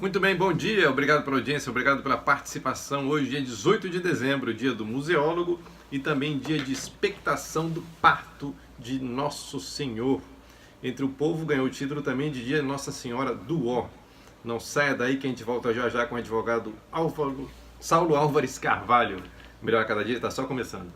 Muito bem, bom dia, obrigado pela audiência, obrigado pela participação. Hoje, dia 18 de dezembro, dia do museólogo e também dia de expectação do parto de Nosso Senhor. Entre o povo ganhou o título também de dia Nossa Senhora do Ó. Não saia daí que a gente volta já já com o advogado Saulo Álvares Carvalho. Melhor a cada dia está só começando.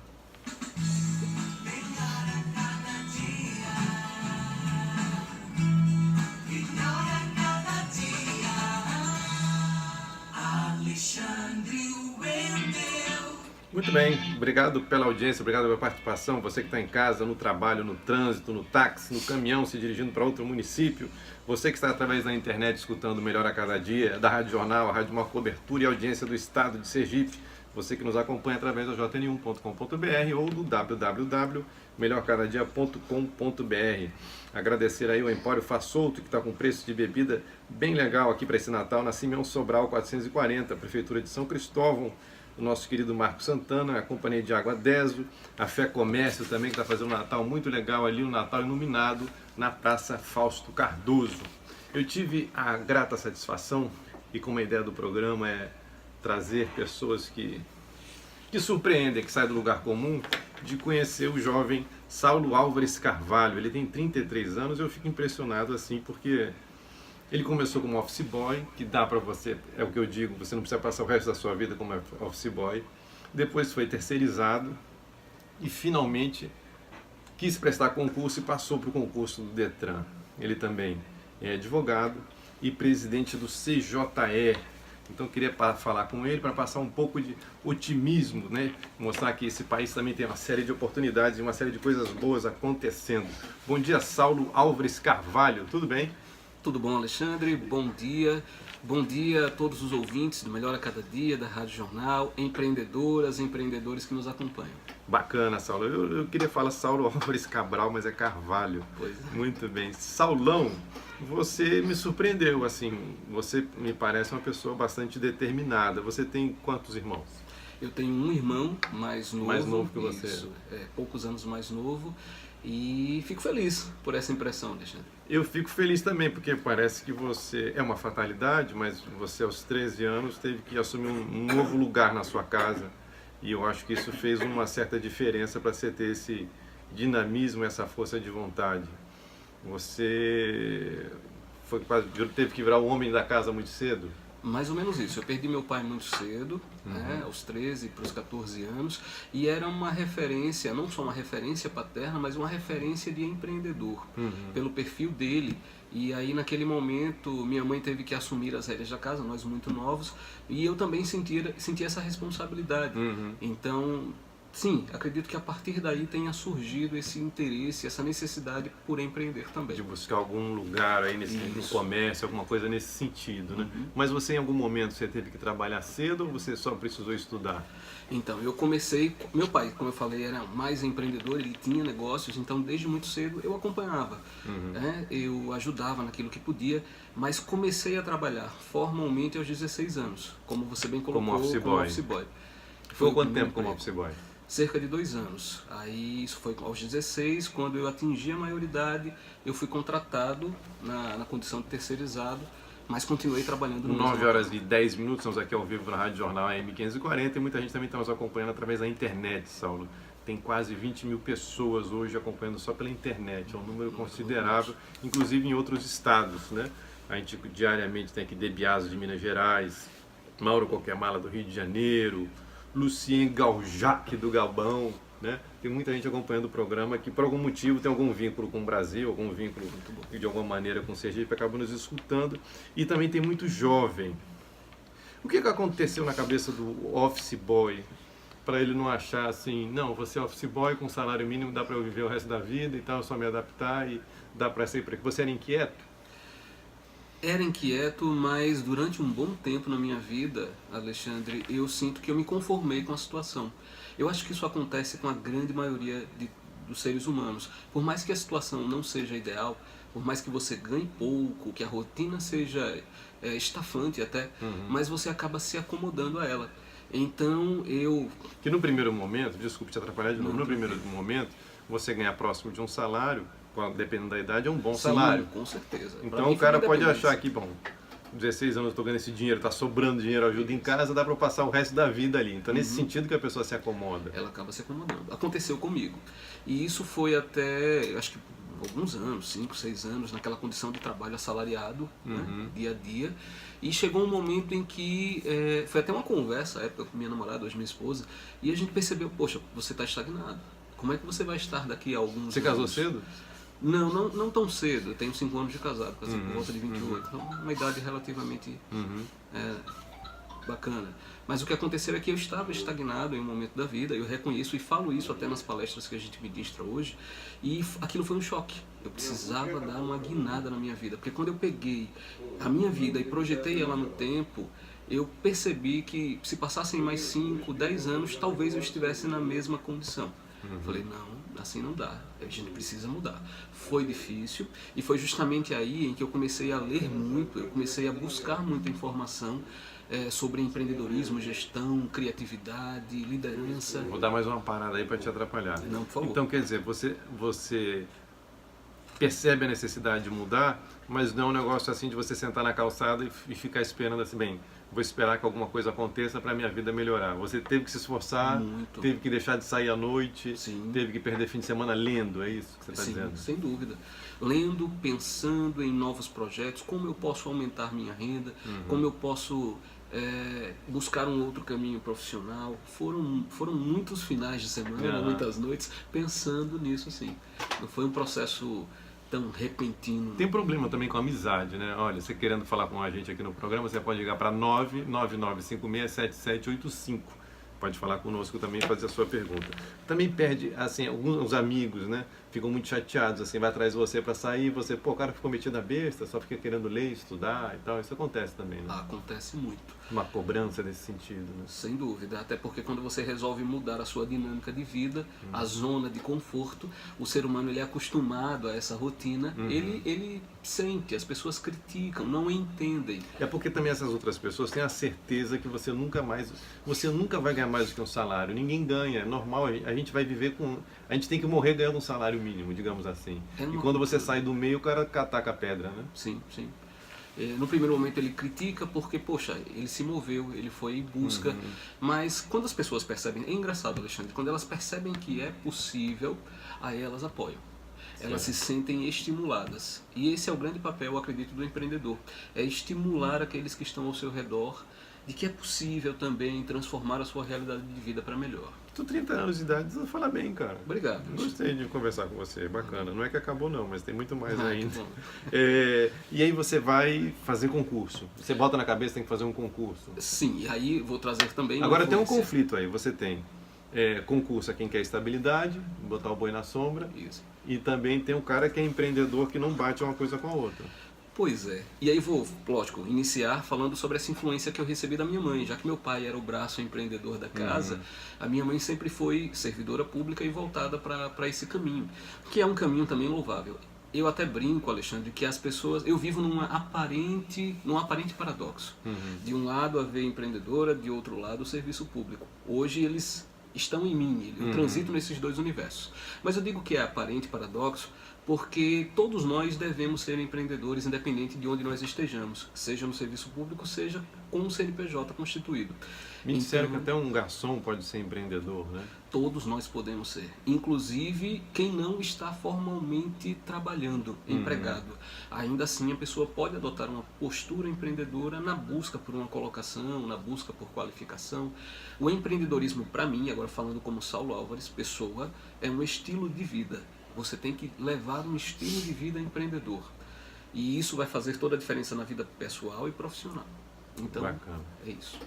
Muito bem, obrigado pela audiência, obrigado pela participação. Você que está em casa, no trabalho, no trânsito, no táxi, no caminhão, se dirigindo para outro município. Você que está através da internet escutando Melhor a Cada Dia, da Rádio Jornal, a Rádio Maior Cobertura e Audiência do Estado de Sergipe. Você que nos acompanha através do jn1.com.br ou do www.melhorcadadia.com.br. Agradecer aí o Empório Fassolto, que está com preço de bebida bem legal aqui para esse Natal, na Simeão Sobral 440, Prefeitura de São Cristóvão. O nosso querido Marco Santana, a Companhia de Água Deso, a Fé Comércio também, que está fazendo um Natal muito legal ali, um Natal iluminado na Praça Fausto Cardoso. Eu tive a grata satisfação, e como a ideia do programa é trazer pessoas que surpreendem, que saem do lugar comum, de conhecer o jovem Saulo Álvares Carvalho. Ele tem 33 anos e eu fico impressionado assim, porque ele começou como office boy, que dá para você, é o que eu digo, você não precisa passar o resto da sua vida como office boy. Depois foi terceirizado e finalmente quis prestar concurso e passou para o concurso do Detran. Ele também é advogado e presidente do CJE. Então eu queria falar com ele para passar um pouco de otimismo, né? Mostrar que esse país também tem uma série de oportunidades e uma série de coisas boas acontecendo. Bom dia, Saulo Álvares Carvalho, tudo bem? Tudo bom, Alexandre? Bom dia. Bom dia a todos os ouvintes do Melhor a Cada Dia, da Rádio Jornal, empreendedoras e empreendedores que nos acompanham. Bacana, Saulo. Eu queria falar Saulo Álvares Cabral, mas é Carvalho. Pois é. Muito bem. Saulão, você me surpreendeu, assim, você me parece uma pessoa bastante determinada. Você tem quantos irmãos? Eu tenho um irmão mais novo. Mais novo que você? Isso, poucos anos mais novo. E fico feliz por essa impressão, Alexandre. Eu fico feliz também, porque parece que você, é uma fatalidade, mas você aos 13 anos teve que assumir um novo lugar na sua casa. E eu acho que isso fez uma certa diferença para você ter esse dinamismo, essa força de vontade. Você teve que virar o homem da casa muito cedo? Mais ou menos isso. Eu perdi meu pai muito cedo, né, aos 13 para os 14 anos, e era uma referência, não só uma referência paterna, mas uma referência de empreendedor, pelo perfil dele. E aí naquele momento minha mãe teve que assumir as rédeas da casa, nós muito novos, e eu também senti essa responsabilidade. Então, sim, acredito que a partir daí tenha surgido esse interesse, essa necessidade por empreender também. De buscar algum lugar aí no comércio, alguma coisa nesse sentido, né? Mas você em algum momento você teve que trabalhar cedo ou você só precisou estudar? Então, eu comecei, meu pai, como eu falei, era mais empreendedor, ele tinha negócios, então desde muito cedo eu acompanhava, né? Eu ajudava naquilo que podia, mas comecei a trabalhar formalmente aos 16 anos, como você bem colocou, como office boy. Foi quanto tempo como office boy? Cerca de 2 anos. Aí isso foi aos 16, quando eu atingi a maioridade, eu fui contratado na condição de terceirizado, mas continuei trabalhando no 9 horas e 10 minutos, estamos aqui ao vivo na Rádio Jornal AM540 e muita gente também está nos acompanhando através da internet, Saulo. Tem quase 20 mil pessoas hoje acompanhando só pela internet, é um número considerável, inclusive em outros estados, né? A gente diariamente tem aqui Debiaso de Minas Gerais, Mauro Coquemala do Rio de Janeiro, Lucien Galjac do Gabão, né? Tem muita gente acompanhando o programa que por algum motivo tem algum vínculo com o Brasil, algum vínculo de alguma maneira com o Sergipe, acaba nos escutando. E também tem muito jovem. O que aconteceu na cabeça do office boy para ele não achar assim, não, você é office boy com salário mínimo, dá para eu viver o resto da vida e tal, só me adaptar e dá para sair por aqui. Você era inquieto? Era inquieto, mas durante um bom tempo na minha vida, Alexandre, eu sinto que eu me conformei com a situação. Eu acho que isso acontece com a grande maioria dos seres humanos. Por mais que a situação não seja ideal, por mais que você ganhe pouco, que a rotina seja estafante até, mas você acaba se acomodando a ela. Então Que no primeiro momento, desculpe te atrapalhar de novo, no primeiro momento, você ganhar próximo de um salário, dependendo da idade, é um bom salário. Com certeza. Então o cara pode achar que, bom, 16 anos eu estou ganhando esse dinheiro, está sobrando dinheiro, ajuda em casa, dá para eu passar o resto da vida ali. Então, nesse sentido que a pessoa se acomoda. Ela acaba se acomodando. Aconteceu comigo. E isso foi até, acho que alguns anos, 5, 6 anos, naquela condição de trabalho assalariado, né, dia a dia. E chegou um momento em que, foi até uma conversa, à época com minha namorada, hoje minha esposa, e a gente percebeu, poxa, você está estagnado. Como é que você vai estar daqui a alguns anos? Você casou cedo? Não tão cedo. Eu tenho 5 anos de casado, casei por volta de 28. Então, uma idade relativamente bacana. Mas o que aconteceu é que eu estava estagnado em um momento da vida, eu reconheço e falo isso até nas palestras que a gente ministra hoje, e aquilo foi um choque. Eu precisava dar uma guinada na minha vida, porque quando eu peguei a minha vida e projetei ela no tempo, eu percebi que se passassem mais 5, 10 anos, talvez eu estivesse na mesma condição. Falei, não, assim não dá, a gente precisa mudar. Foi difícil e foi justamente aí em que eu comecei a ler muito, eu comecei a buscar muita informação sobre empreendedorismo, gestão, criatividade, liderança. Vou dar mais uma parada aí para te atrapalhar. Não, por favor. Então, quer dizer, você percebe a necessidade de mudar, mas não é um negócio assim de você sentar na calçada e ficar esperando assim, bem, vou esperar que alguma coisa aconteça para a minha vida melhorar. Você teve que se esforçar, Muito. teve que deixar de sair à noite, Sim. teve que perder fim de semana lendo, é isso que você está dizendo? Sem dúvida. Lendo, pensando em novos projetos, como eu posso aumentar minha renda, como eu posso buscar um outro caminho profissional. Foram muitos finais de semana, muitas noites, pensando nisso assim. Não foi um processo tão repentino. Tem problema também com amizade, né? Olha, você querendo falar com a gente aqui no programa, você pode ligar para 999567785. Pode falar conosco também e fazer a sua pergunta. Também perde, assim, alguns amigos, né? Ficam muito chateados, assim, vai atrás de você para sair, você, pô, o cara ficou metido na besta, só fica querendo ler, estudar e tal. Isso acontece também, né? Acontece muito. Uma cobrança nesse sentido, né? Sem dúvida, até porque quando você resolve mudar a sua dinâmica de vida, a zona de conforto, o ser humano ele é acostumado a essa rotina, ele sente, as pessoas criticam, não entendem. É porque também essas outras pessoas têm a certeza que você nunca vai ganhar mais do que um salário. Ninguém ganha, é normal, a gente vai viver com... A gente tem que morrer ganhando um salário mínimo, digamos assim. E quando você sai do meio, o cara ataca a pedra, né? Sim, sim. No primeiro momento ele critica porque, poxa, ele se moveu, ele foi em busca, mas quando as pessoas percebem, é engraçado, Alexandre, quando elas percebem que é possível, aí elas apoiam. Elas se sentem estimuladas. E esse é o grande papel, eu acredito, do empreendedor. É estimular aqueles que estão ao seu redor de que é possível também transformar a sua realidade de vida para melhor. Tu 30 anos de idade, você fala bem, cara. Obrigado. Gostei de conversar com você, bacana. Não é que acabou não, mas tem muito mais ainda. Que E aí você vai fazer concurso. Você bota na cabeça que tem que fazer um concurso. Sim, e aí vou trazer também... Agora tem um conflito aí, você tem concurso a quem quer estabilidade, botar o boi na sombra. Isso. E também tem o cara que é empreendedor que não bate uma coisa com a outra. Pois é. E aí vou, lógico, iniciar falando sobre essa influência que eu recebi da minha mãe. Já que meu pai era o braço empreendedor da casa, a minha mãe sempre foi servidora pública e voltada para esse caminho, que é um caminho também louvável. Eu até brinco, Alexandre, que as pessoas... Eu vivo num aparente paradoxo. De um lado a veia empreendedora, de outro lado o serviço público. Hoje eles estão em mim, eu transito nesses dois universos. Mas eu digo que é aparente paradoxo porque todos nós devemos ser empreendedores independente de onde nós estejamos, seja no serviço público, seja com um CNPJ constituído. Me disseram que até um garçom pode ser empreendedor, né? Todos nós podemos ser, inclusive quem não está formalmente trabalhando, empregado. Ainda assim, a pessoa pode adotar uma postura empreendedora na busca por uma colocação, na busca por qualificação. O empreendedorismo, para mim, agora falando como Saulo Álvares, pessoa, é um estilo de vida. Você tem que levar um estilo de vida empreendedor. E isso vai fazer toda a diferença na vida pessoal e profissional. Então, bacana. É isso.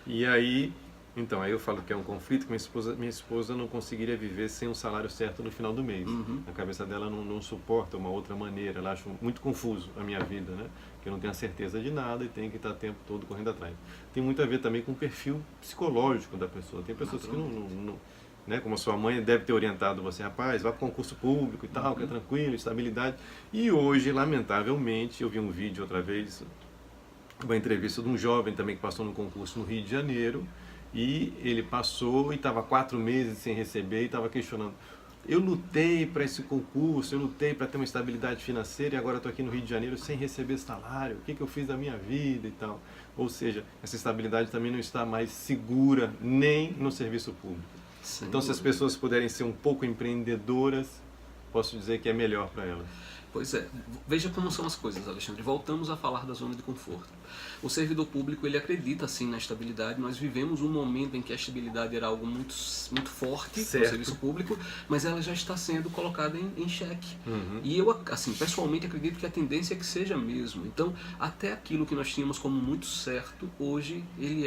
E aí, então, aí eu falo que é um conflito que minha esposa não conseguiria viver sem um salário certo no final do mês. A cabeça dela não suporta uma outra maneira, ela acha muito confuso a minha vida, né? Que eu não tenho a certeza de nada e tenho que estar o tempo todo correndo atrás. Tem muito a ver também com o perfil psicológico da pessoa. Tem pessoas que não né, como a sua mãe deve ter orientado você, rapaz, vá para concurso público e tal, que é tranquilo, estabilidade. E hoje, lamentavelmente, eu vi um vídeo outra vez, uma entrevista de um jovem também que passou no concurso no Rio de Janeiro, e ele passou e estava 4 meses sem receber e estava questionando, eu lutei para esse concurso, eu lutei para ter uma estabilidade financeira e agora estou aqui no Rio de Janeiro sem receber salário, o que eu fiz da minha vida e tal. Ou seja, essa estabilidade também não está mais segura nem no serviço público. Então, se as pessoas puderem ser um pouco empreendedoras, posso dizer que é melhor para elas. Pois é, veja como são as coisas, Alexandre. Voltamos a falar da zona de conforto. O servidor público, ele acredita sim na estabilidade. Nós vivemos um momento em que a estabilidade era algo muito forte no serviço público, mas ela já está sendo colocada em xeque. E eu, assim, pessoalmente acredito que a tendência é que seja mesmo. Então, até aquilo que nós tínhamos como muito certo, hoje ele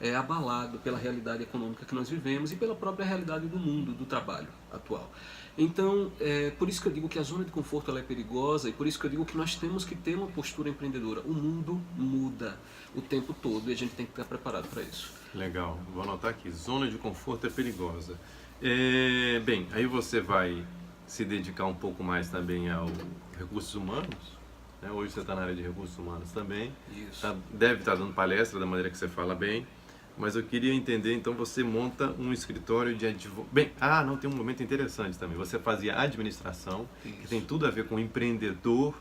é abalado pela realidade econômica que nós vivemos e pela própria realidade do mundo, do trabalho atual. Então, por isso que eu digo que a zona de conforto ela é perigosa e por isso que eu digo que nós temos que ter uma postura empreendedora. O mundo muda o tempo todo e a gente tem que estar preparado para isso. Legal, vou anotar aqui, zona de conforto é perigosa. Bem, aí você vai se dedicar um pouco mais também ao recursos humanos, né? Hoje você está na área de recursos humanos também. Isso. Deve estar dando palestra da maneira que você fala bem. Mas eu queria entender, então você monta um escritório de advogado. Bem, não, tem um momento interessante também. Você fazia administração, Isso. que tem tudo a ver com empreendedor.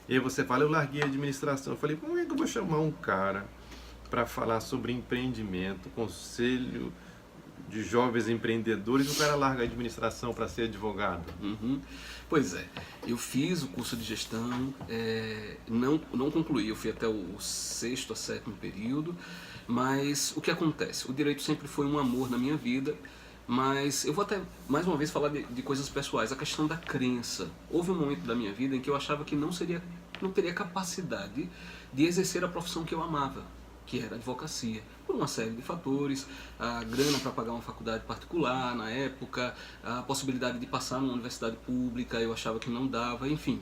E aí você fala, eu larguei a administração. Eu falei, como é que eu vou chamar um cara para falar sobre empreendimento, conselho de jovens empreendedores, e o cara larga a administração para ser advogado? Pois é, eu fiz o curso de gestão, não concluí, eu fui até o 6º a 7º período, mas o que acontece? O direito sempre foi um amor na minha vida, mas eu vou até, mais uma vez, falar de coisas pessoais, a questão da crença. Houve um momento da minha vida em que eu achava que não teria capacidade de exercer a profissão que eu amava, que era a advocacia, por uma série de fatores, a grana para pagar uma faculdade particular na época, a possibilidade de passar numa universidade pública, eu achava que não dava, enfim.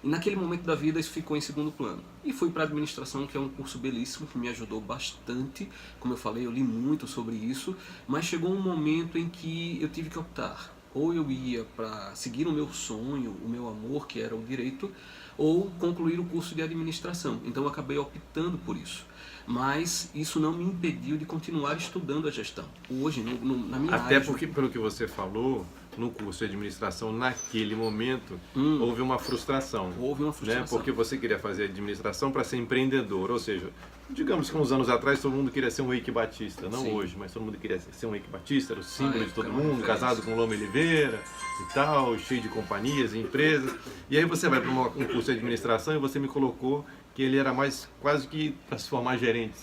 E naquele momento da vida isso ficou em segundo plano. E fui para a administração, que é um curso belíssimo, que me ajudou bastante. Como eu falei, eu li muito sobre isso, mas chegou um momento em que eu tive que optar. Ou eu ia para seguir o meu sonho, o meu amor, que era o direito, ou concluir o curso de administração. Então eu acabei optando por isso. Mas isso não me impediu de continuar estudando a gestão. Hoje, na minha área... Até porque, pelo que você falou, no curso de administração, naquele momento, houve uma frustração. Houve uma frustração. Né? Porque você queria fazer administração para ser empreendedor. Ou seja, digamos que uns anos atrás todo mundo queria ser um Eike Batista. Não Sim. hoje, mas todo mundo queria ser um Eike Batista, era o símbolo de todo uma mundo, referência. casado com Loma Oliveira e tal, cheio de companhias e empresas. E aí você vai para um curso de administração e você me colocou que ele era mais quase que para se formar gerentes.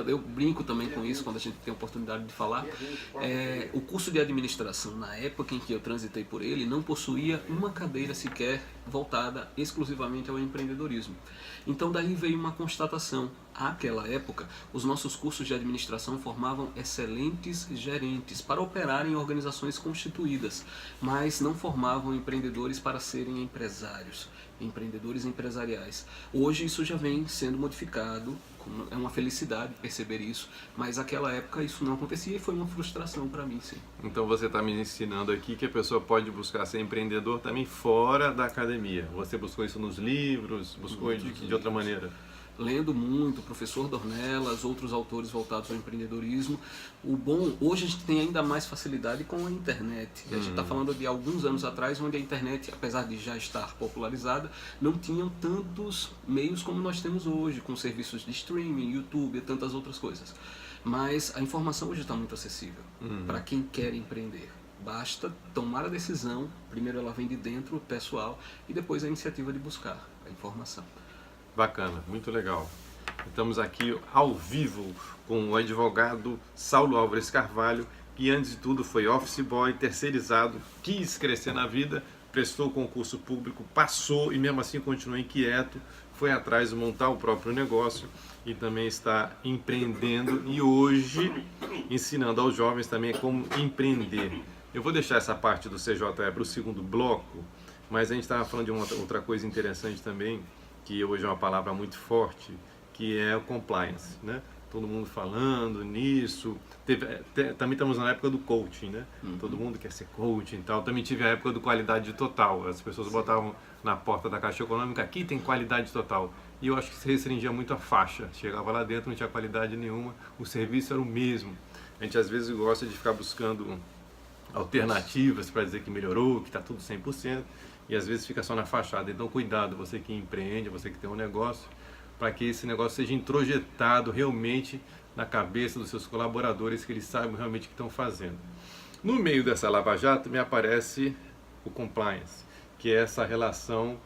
Eu brinco também com isso quando a gente tem a oportunidade de falar. O curso de administração, na época em que eu transitei por ele, não possuía uma cadeira sequer voltada exclusivamente ao empreendedorismo. Então daí veio uma constatação. Àquela época, os nossos cursos de administração formavam excelentes gerentes para operar em organizações constituídas, mas não formavam empreendedores para serem empresários, empreendedores empresariais. Hoje isso já vem sendo modificado, é uma felicidade perceber isso, mas naquela época isso não acontecia e foi uma frustração para mim, sim. Então você está me ensinando aqui que a pessoa pode buscar ser empreendedor também fora da academia. Você buscou isso nos livros, buscou de outra maneira? Lendo muito, professor Dornelas, outros autores voltados ao empreendedorismo. Hoje a gente tem ainda mais facilidade com a internet. A gente está falando de alguns anos atrás, onde a internet, apesar de já estar popularizada, não tinham tantos meios como nós temos hoje, com serviços de streaming, YouTube e tantas outras coisas. Mas a informação hoje está muito acessível para quem quer empreender. Basta tomar a decisão, primeiro ela vem de dentro, pessoal, e depois a iniciativa de buscar a informação. Bacana, muito legal. Estamos aqui ao vivo com o advogado Saulo Álvares Carvalho, que antes de tudo foi office boy, terceirizado, quis crescer na vida, prestou concurso público, passou e mesmo assim continuou inquieto, foi atrás de montar o próprio negócio e também está empreendendo e hoje ensinando aos jovens também como empreender. Eu vou deixar essa parte do CJE para o segundo bloco, mas a gente estava falando de uma outra coisa interessante também, que hoje é uma palavra muito forte, que é o compliance, né? Todo mundo falando nisso. Também estamos na época do coaching, né? Todo mundo quer ser coaching e tal. Também tive a época do qualidade total. As pessoas botavam na porta da Caixa Econômica, aqui tem qualidade total. E eu acho que se restringia muito a faixa. Chegava lá dentro, não tinha qualidade nenhuma, o serviço era o mesmo. A gente às vezes gosta de ficar buscando alternativas para dizer que melhorou, que está tudo 100%, e às vezes fica só na fachada. Então cuidado, você que empreende, você que tem um negócio, para que esse negócio seja introjetado realmente na cabeça dos seus colaboradores, que eles saibam realmente o que estão fazendo. No meio dessa Lava Jato me aparece o compliance, que é essa relação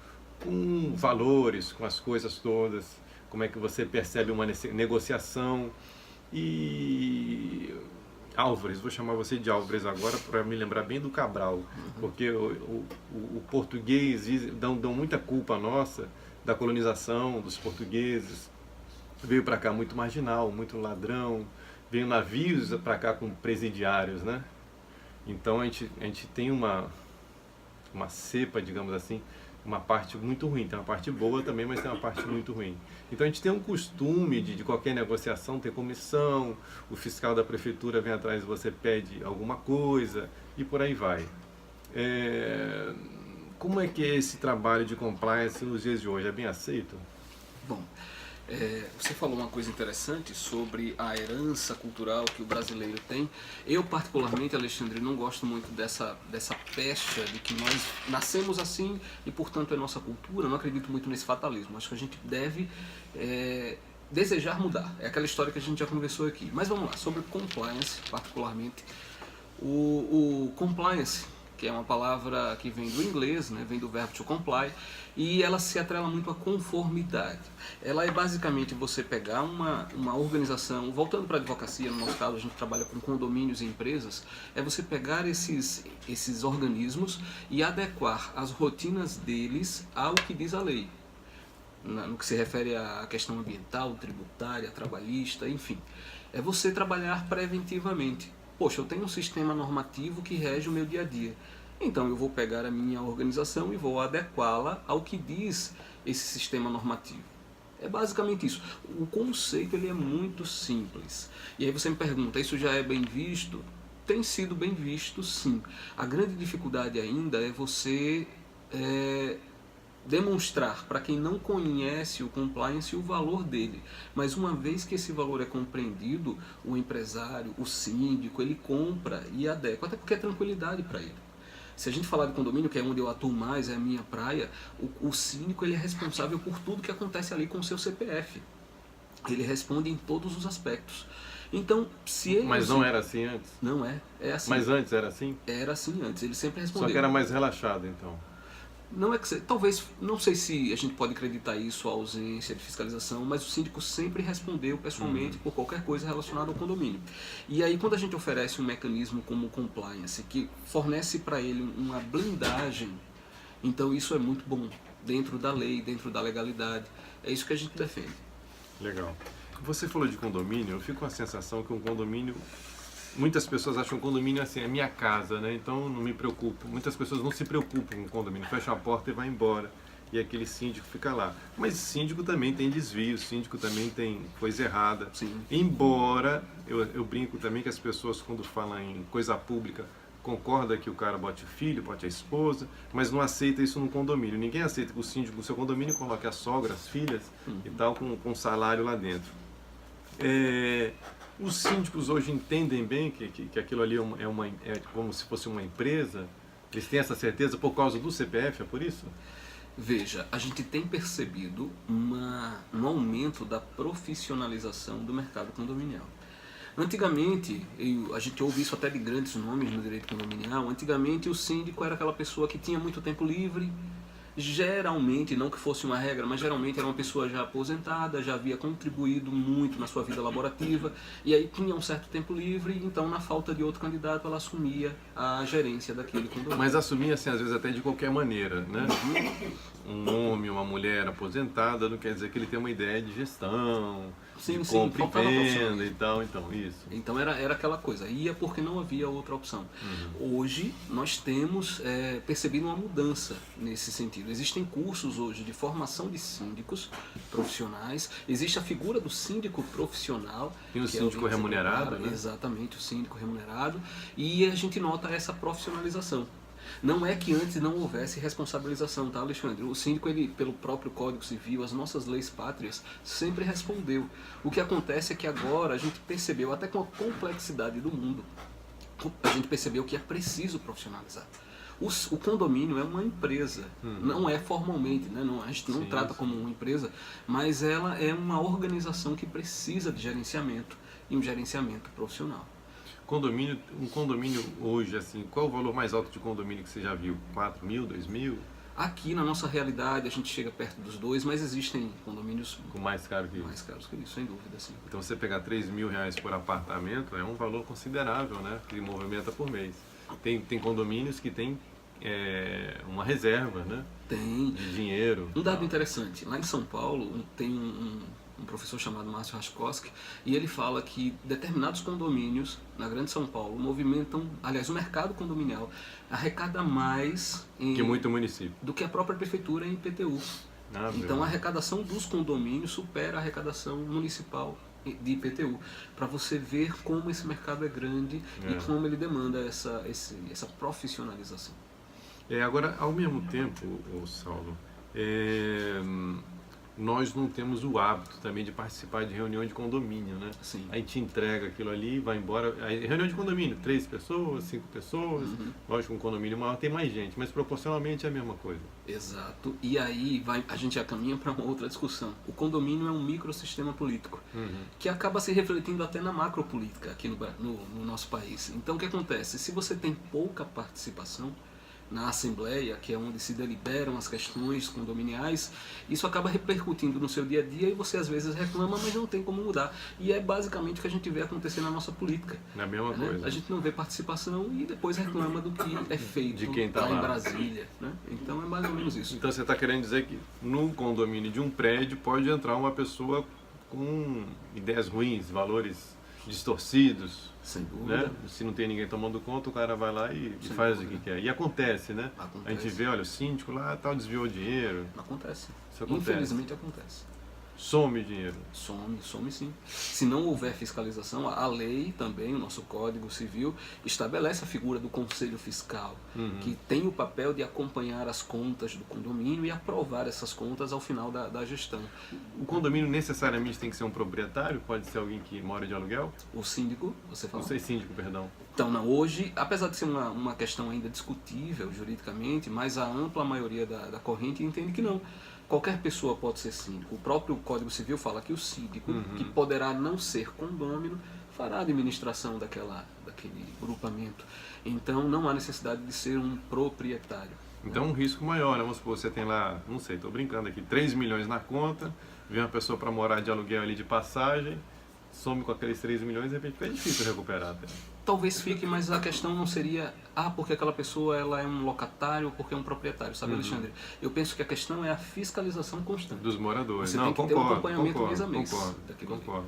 com valores, com as coisas todas, como é que você percebe uma negociação. E Álvares, vou chamar você de Álvares agora para me lembrar bem do Cabral, porque o português dão muita culpa nossa da colonização dos portugueses. Veio para cá muito marginal, muito ladrão, veio navios para cá com presidiários, né? Então a gente tem uma cepa, digamos assim, uma parte muito ruim. Tem uma parte boa também, mas tem uma parte muito ruim. Então a gente tem um costume de qualquer negociação ter comissão, o fiscal da prefeitura vem atrás e você pede alguma coisa e por aí vai. Como é que é esse trabalho de compliance nos dias de hoje? É bem aceito? Bom, você falou uma coisa interessante sobre a herança cultural que o brasileiro tem. Eu, particularmente, Alexandre, não gosto muito dessa pecha de que nós nascemos assim e, portanto, é nossa cultura. Não acredito muito nesse fatalismo. Acho que a gente deve desejar mudar. É aquela história que a gente já conversou aqui. Mas vamos lá, sobre compliance, particularmente. O compliance, que é uma palavra que vem do inglês, né, vem do verbo to comply, e ela se atrela muito à conformidade. Ela é basicamente você pegar uma organização, voltando para a advocacia, no nosso caso a gente trabalha com condomínios e empresas, é você pegar esses organismos e adequar as rotinas deles ao que diz a lei, no que se refere à questão ambiental, tributária, trabalhista, enfim. É você trabalhar preventivamente. Poxa, eu tenho um sistema normativo que rege o meu dia a dia. Então eu vou pegar a minha organização e vou adequá-la ao que diz esse sistema normativo. É basicamente isso. O conceito ele é muito simples. E aí você me pergunta, isso já é bem visto? Tem sido bem visto, sim. A grande dificuldade ainda é você demonstrar para quem não conhece o compliance o valor dele. Mas uma vez que esse valor é compreendido, o empresário, o síndico, ele compra e adequa, até porque é tranquilidade para ele. Se a gente falar de condomínio, que é onde eu atuo mais, é a minha praia, o síndico ele é responsável por tudo que acontece ali com o seu CPF. Ele responde em todos os aspectos. Então, se ele... Mas não era assim antes? Não é, é assim. Mas antes era assim? Era assim antes, ele sempre respondeu. Só que era mais relaxado, então. Não é que talvez, não sei se a gente pode acreditar isso, a ausência de fiscalização, mas o síndico sempre respondeu pessoalmente por qualquer coisa relacionada ao condomínio. E aí quando a gente oferece um mecanismo como o compliance, que fornece para ele uma blindagem, então isso é muito bom, dentro da lei, dentro da legalidade, é isso que a gente defende. Legal. Você falou de condomínio, eu fico com a sensação que um condomínio... Muitas pessoas acham que o condomínio assim, é minha casa, né? Então não me preocupo. Muitas pessoas não se preocupam com o condomínio, fecha a porta e vai embora. E aquele síndico fica lá. Mas síndico também tem desvio, síndico também tem coisa errada. Sim. Embora, eu brinco também que as pessoas quando falam em coisa pública, concorda que o cara bote o filho, bote a esposa, mas não aceita isso no condomínio. Ninguém aceita que o síndico do seu condomínio coloque a sogra, as filhas e tal, com salário lá dentro. Os síndicos hoje entendem bem que aquilo ali é como se fosse uma empresa? Eles têm essa certeza por causa do CPF, é por isso? Veja, a gente tem percebido um aumento da profissionalização do mercado condominial. Antigamente, a gente ouve isso até de grandes nomes no direito condominial, antigamente o síndico era aquela pessoa que tinha muito tempo livre, geralmente, não que fosse uma regra, mas geralmente era uma pessoa já aposentada, já havia contribuído muito na sua vida laborativa, e aí tinha um certo tempo livre, então na falta de outro candidato ela assumia a gerência daquele condomínio. Mas assumia assim, às vezes até de qualquer maneira, né? Um homem, uma mulher aposentada, não quer dizer que ele tem uma ideia de gestão, de compra e venda e tal, então, isso. Então era aquela coisa, ia porque não havia outra opção. Hoje nós temos percebido uma mudança nesse sentido. Existem cursos hoje de formação de síndicos profissionais, existe a figura do síndico profissional. Tem o síndico remunerado, né? Exatamente, o síndico remunerado, e a gente nota essa profissionalização. Não é que antes não houvesse responsabilização, tá, Alexandre? O síndico, ele, pelo próprio Código Civil, as nossas leis pátrias, sempre respondeu. O que acontece é que agora a gente percebeu, até com a complexidade do mundo, a gente percebeu que é preciso profissionalizar. O condomínio é uma empresa, não é formalmente, né? A gente não trata como uma empresa, mas ela é uma organização que precisa de gerenciamento e um gerenciamento profissional. Um condomínio hoje, assim, qual o valor mais alto de condomínio que você já viu? 4 mil, 2 mil? Aqui na nossa realidade a gente chega perto dos 2, mas existem condomínios Com mais caro que isso? Mais caros que isso, sem dúvida, sim. Então você pegar 3 mil reais por apartamento é um valor considerável, né? Que movimenta por mês. Tem condomínios que tem uma reserva, né? Tem. De dinheiro. Um dado interessante, lá em São Paulo tem um professor chamado Márcio Raschkowski, e ele fala que determinados condomínios na Grande São Paulo movimentam, aliás, o mercado condominial arrecada mais que muito município do que a própria prefeitura em IPTU. Então a arrecadação dos condomínios supera a arrecadação municipal de IPTU, para você ver como esse mercado é grande e como ele demanda essa profissionalização. Agora, ao mesmo tempo, Saulo, nós não temos o hábito também de participar de reunião de condomínio, né? Sim. A gente entrega aquilo ali, vai embora. Aí, reunião de condomínio, 3 pessoas, 5 pessoas. Lógico, um condomínio maior tem mais gente, mas proporcionalmente é a mesma coisa. Exato. E aí a gente já caminha para uma outra discussão. O condomínio é um microsistema político que acaba se refletindo até na macropolítica aqui no nosso país. Então o que acontece? Se você tem pouca participação na Assembleia, que é onde se deliberam as questões condominiais, isso acaba repercutindo no seu dia a dia e você às vezes reclama, mas não tem como mudar. E é basicamente o que a gente vê acontecer na nossa política. É a mesma coisa. A gente não vê participação e depois reclama do que é feito de quem tá lá em Brasília. Né? Então é mais ou menos isso. Então você está querendo dizer que no condomínio de um prédio pode entrar uma pessoa com ideias ruins, valores distorcidos. Sem dúvida. Né? Se não tem ninguém tomando conta, o cara vai lá e faz o que quer. E acontece, né? Acontece. A gente vê, olha, o síndico lá tal desviou dinheiro. Acontece. Isso acontece. Infelizmente acontece. Some o dinheiro. Some sim. Se não houver fiscalização, a lei também, o nosso Código Civil, estabelece a figura do Conselho Fiscal, que tem o papel de acompanhar as contas do condomínio e aprovar essas contas ao final da gestão. O condomínio necessariamente tem que ser um proprietário? Pode ser alguém que mora de aluguel? O síndico, você falou? Não sei, síndico, perdão. Então, não, hoje, apesar de ser uma questão ainda discutível juridicamente, mas a ampla maioria da corrente entende que não. Qualquer pessoa pode ser síndico. O próprio Código Civil fala que o síndico, que poderá não ser condômino, fará a administração daquele grupamento. Então não há necessidade de ser um proprietário. Então é um risco maior, né? Vamos supor, você tem lá, não sei, estou brincando aqui, 3 milhões na conta, vem uma pessoa para morar de aluguel ali de passagem, some com aqueles 3 milhões, de repente fica difícil recuperar até. Talvez fique, mas a questão não seria porque aquela pessoa ela é um locatário ou porque é um proprietário, sabe, Alexandre? Eu penso que a questão é a fiscalização constante. Dos moradores. Você não, tem que ter um acompanhamento mês a mês. Concordo.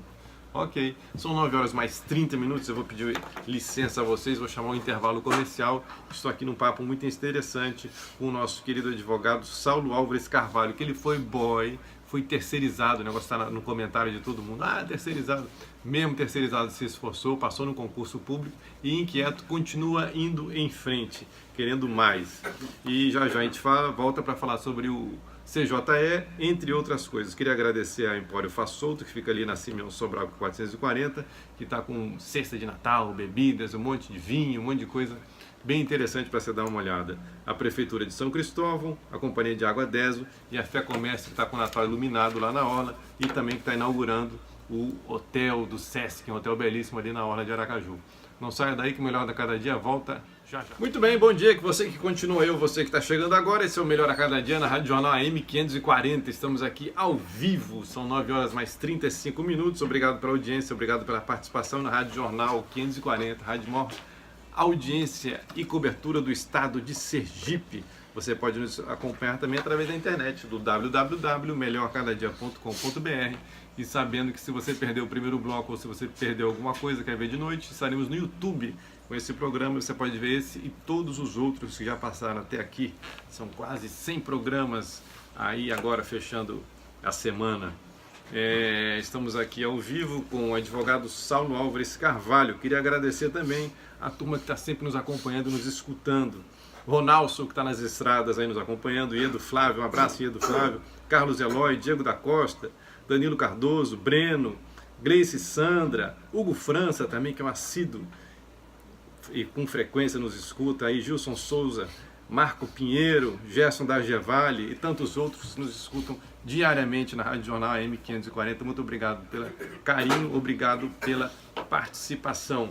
Ok, são 9 horas mais 30 minutos, eu vou pedir licença a vocês, vou chamar um intervalo comercial. Estou aqui num papo muito interessante com o nosso querido advogado Saulo Álvares Carvalho, que ele foi boy, foi terceirizado, o negócio está no comentário de todo mundo, terceirizado, mesmo terceirizado se esforçou, passou no concurso público e inquieto, continua indo em frente, querendo mais. E já a gente volta para falar sobre o CJE, entre outras coisas. Queria agradecer a Empório Faz Solto, que fica ali na Simeão Sobral 440, que está com cesta de Natal, bebidas, um monte de vinho, um monte de coisa bem interessante para você dar uma olhada. A Prefeitura de São Cristóvão, a Companhia de Água Deso e a Fé Comércio, que está com o Natal iluminado lá na Orla, e também que está inaugurando o hotel do Sesc, um hotel belíssimo ali na Orla de Aracaju. Não saia daí que o Melhor da Cada Dia volta já. Muito bem, bom dia, que você que continua aí, você que está chegando agora, esse é o Melhor a Cada Dia na Rádio Jornal AM 540, estamos aqui ao vivo, são 9 horas mais 35 minutos, obrigado pela audiência, obrigado pela participação na Rádio Jornal 540, Rádio Mor, audiência e cobertura do estado de Sergipe. Você pode nos acompanhar também através da internet, do www.melhorcadadia.com.br, e sabendo que se você perdeu o primeiro bloco ou se você perdeu alguma coisa, quer ver de noite, estaremos no YouTube com esse programa. Você pode ver esse e todos os outros que já passaram até aqui. São quase 100 programas aí agora fechando a semana. Estamos aqui ao vivo com o advogado Saulo Álvares Carvalho. Queria agradecer também a turma que está sempre nos acompanhando, nos escutando. Ronaldo, que está nas estradas aí nos acompanhando, Iedo Flávio, um abraço, Iedo Flávio, Carlos Eloy, Diego da Costa, Danilo Cardoso, Breno, Gleice Sandra, Hugo França também, que é um assíduo, e com frequência nos escuta, aí Gilson Souza, Marco Pinheiro, Gerson da Argevale e tantos outros que nos escutam diariamente na Rádio Jornal AM 540. Muito obrigado pelo carinho, obrigado pela participação.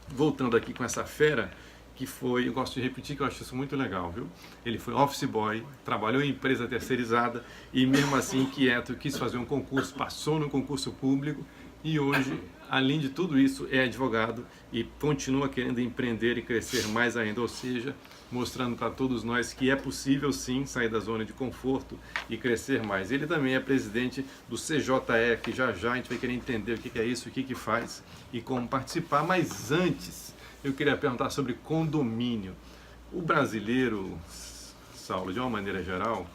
Voltando aqui com essa fera, que foi, eu gosto de repetir que eu acho isso muito legal, viu? Ele foi office boy, trabalhou em empresa terceirizada e mesmo assim inquieto, quis fazer um concurso, passou no concurso público e hoje, além de tudo isso, é advogado e continua querendo empreender e crescer mais ainda, ou seja, mostrando para todos nós que é possível sim sair da zona de conforto e crescer mais. Ele também é presidente do CJE, que já já a gente vai querer entender o que é isso, o que faz e como participar, mas antes eu queria perguntar sobre condomínio. O brasileiro, Saulo, de uma maneira geral,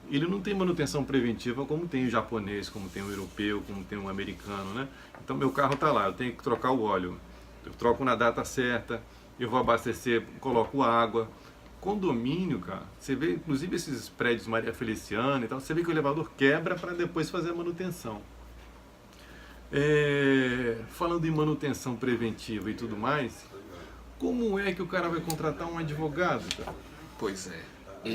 ele não tem manutenção preventiva como tem o japonês, como tem o europeu, como tem o americano, né? Então meu carro está lá, eu tenho que trocar o óleo, eu troco na data certa, eu vou abastecer, coloco água. Condomínio, cara, você vê, inclusive esses prédios Maria Feliciana e tal, você vê que o elevador quebra para depois fazer a manutenção. Falando em manutenção preventiva e tudo mais, como é que o cara vai contratar um advogado, cara? Pois é.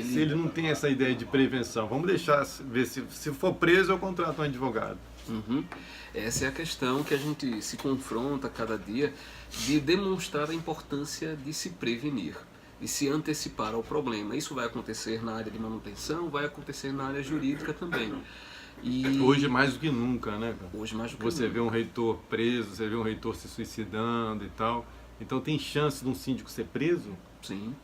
Se ele não tem essa ideia de prevenção, vamos deixar ver se for preso eu contrato um advogado. Uhum. Essa é a questão que a gente se confronta cada dia, de demonstrar a importância de se prevenir, de se antecipar ao problema. Isso vai acontecer na área de manutenção, vai acontecer na área jurídica também. E hoje mais do que nunca, né, cara? Hoje mais do que você nunca. vê um reitor preso, você vê um reitor se suicidando e tal. Então tem chance de um síndico ser preso? Sim,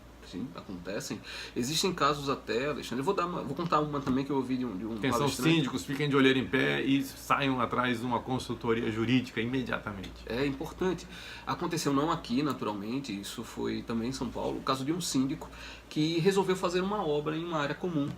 acontecem. Existem casos até, Alexandre, vou contar uma também que eu ouvi de um Atenção, palestrante. síndicos, fiquem de olheiro em pé e saiam atrás de uma consultoria jurídica imediatamente. É importante. Aconteceu não aqui, naturalmente, isso foi também em São Paulo, o caso de um síndico que resolveu fazer uma obra em uma área comum